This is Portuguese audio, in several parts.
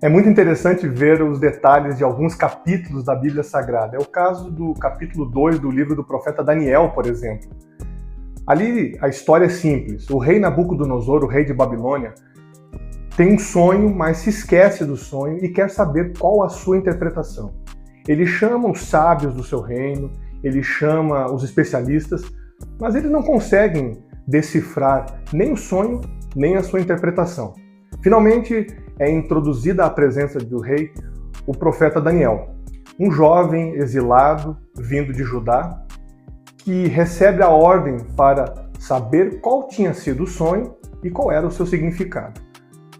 É muito interessante ver os detalhes de alguns capítulos da Bíblia Sagrada. É o caso do capítulo 2 do livro do profeta Daniel, por exemplo. Ali a história é simples. O rei Nabucodonosor, o rei de Babilônia, tem um sonho, mas se esquece do sonho e quer saber qual a sua interpretação. Ele chama os sábios do seu reino, ele chama os especialistas, mas eles não conseguem decifrar nem o sonho, nem a sua interpretação. Finalmente, é introduzida à presença do rei o profeta Daniel, um jovem exilado vindo de Judá, que recebe a ordem para saber qual tinha sido o sonho e qual era o seu significado.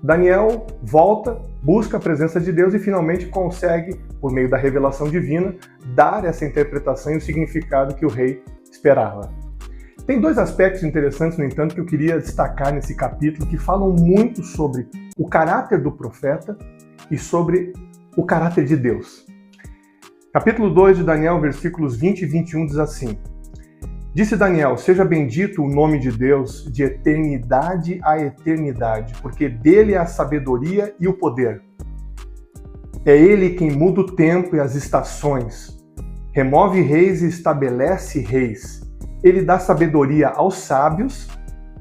Daniel volta, busca a presença de Deus e finalmente consegue, por meio da revelação divina, dar essa interpretação e o significado que o rei esperava. Tem dois aspectos interessantes, no entanto, que eu queria destacar nesse capítulo, que falam muito sobre o caráter do profeta e sobre o caráter de Deus. Capítulo 2 de Daniel, versículos 20 e 21 diz assim: Disse Daniel, seja bendito o nome de Deus de eternidade a eternidade, porque dele é a sabedoria e o poder. É ele quem muda o tempo e as estações, remove reis e estabelece reis. Ele dá sabedoria aos sábios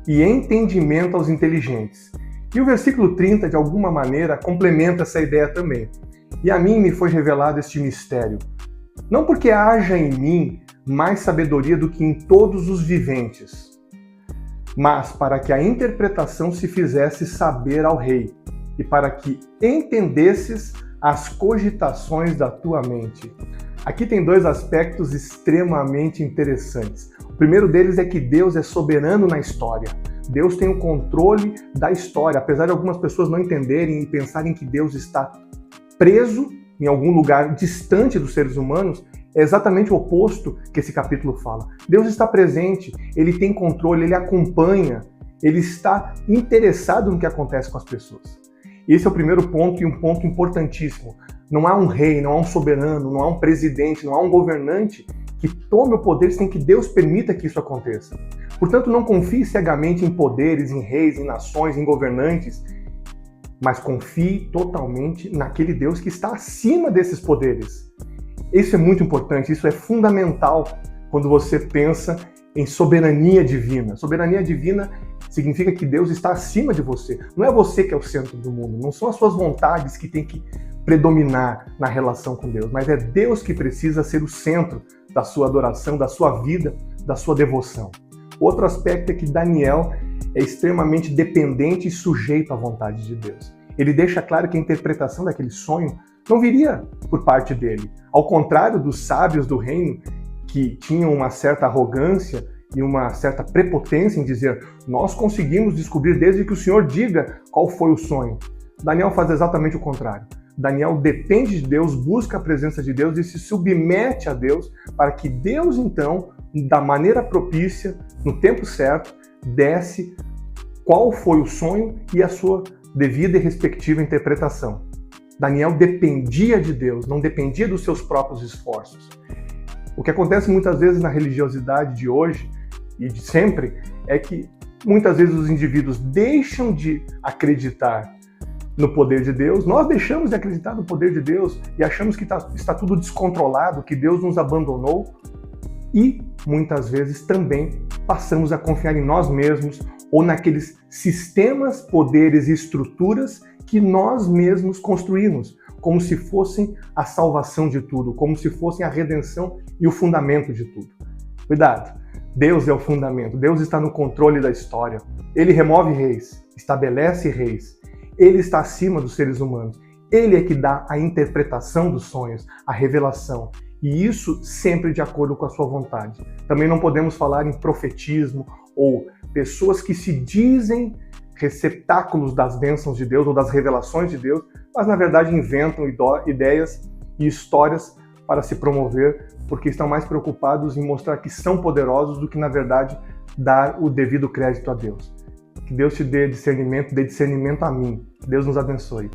e entendimento aos inteligentes. E o versículo 30, de alguma maneira, complementa essa ideia também. E a mim me foi revelado este mistério. Não porque haja em mim mais sabedoria do que em todos os viventes, mas para que a interpretação se fizesse saber ao rei, e para que entendesses as cogitações da tua mente. Aqui tem dois aspectos extremamente interessantes. O primeiro deles é que Deus é soberano na história. Deus tem o controle da história, apesar de algumas pessoas não entenderem e pensarem que Deus está preso em algum lugar distante dos seres humanos. É exatamente o oposto que esse capítulo fala. Deus está presente, ele tem controle, ele acompanha, ele está interessado no que acontece com as pessoas. Esse é o primeiro ponto e um ponto importantíssimo. Não há um rei, não há um soberano, não há um presidente, não há um governante que tome o poder sem que Deus permita que isso aconteça. Portanto, não confie cegamente em poderes, em reis, em nações, em governantes, mas confie totalmente naquele Deus que está acima desses poderes. Isso é muito importante, isso é fundamental quando você pensa em soberania divina. Soberania divina significa que Deus está acima de você. Não é você que é o centro do mundo, não são as suas vontades que têm que predominar na relação com Deus, mas é Deus que precisa ser o centro da sua adoração, da sua vida, da sua devoção. Outro aspecto é que Daniel é extremamente dependente e sujeito à vontade de Deus. Ele deixa claro que a interpretação daquele sonho não viria por parte dele. Ao contrário dos sábios do reino, que tinham uma certa arrogância e uma certa prepotência em dizer: nós conseguimos descobrir desde que o Senhor diga qual foi o sonho. Daniel faz exatamente o contrário. Daniel depende de Deus, busca a presença de Deus e se submete a Deus para que Deus, então, da maneira propícia, no tempo certo, desse qual foi o sonho e a sua devida e respectiva interpretação. Daniel dependia de Deus, não dependia dos seus próprios esforços. O que acontece muitas vezes na religiosidade de hoje e de sempre é que muitas vezes os indivíduos deixam de acreditar no poder de Deus, nós deixamos de acreditar no poder de Deus e achamos que está tudo descontrolado, que Deus nos abandonou e muitas vezes também passamos a confiar em nós mesmos ou naqueles sistemas, poderes e estruturas que nós mesmos construímos, como se fossem a salvação de tudo, como se fossem a redenção e o fundamento de tudo. Cuidado! Deus é o fundamento, Deus está no controle da história. Ele remove reis, estabelece reis. Ele está acima dos seres humanos. Ele é que dá a interpretação dos sonhos, a revelação. E isso sempre de acordo com a sua vontade. Também não podemos falar em profetismo ou pessoas que se dizem receptáculos das bênçãos de Deus ou das revelações de Deus, mas na verdade inventam ideias e histórias para se promover, porque estão mais preocupados em mostrar que são poderosos do que, na verdade, dar o devido crédito a Deus. Que Deus te dê discernimento a mim. Deus nos abençoe.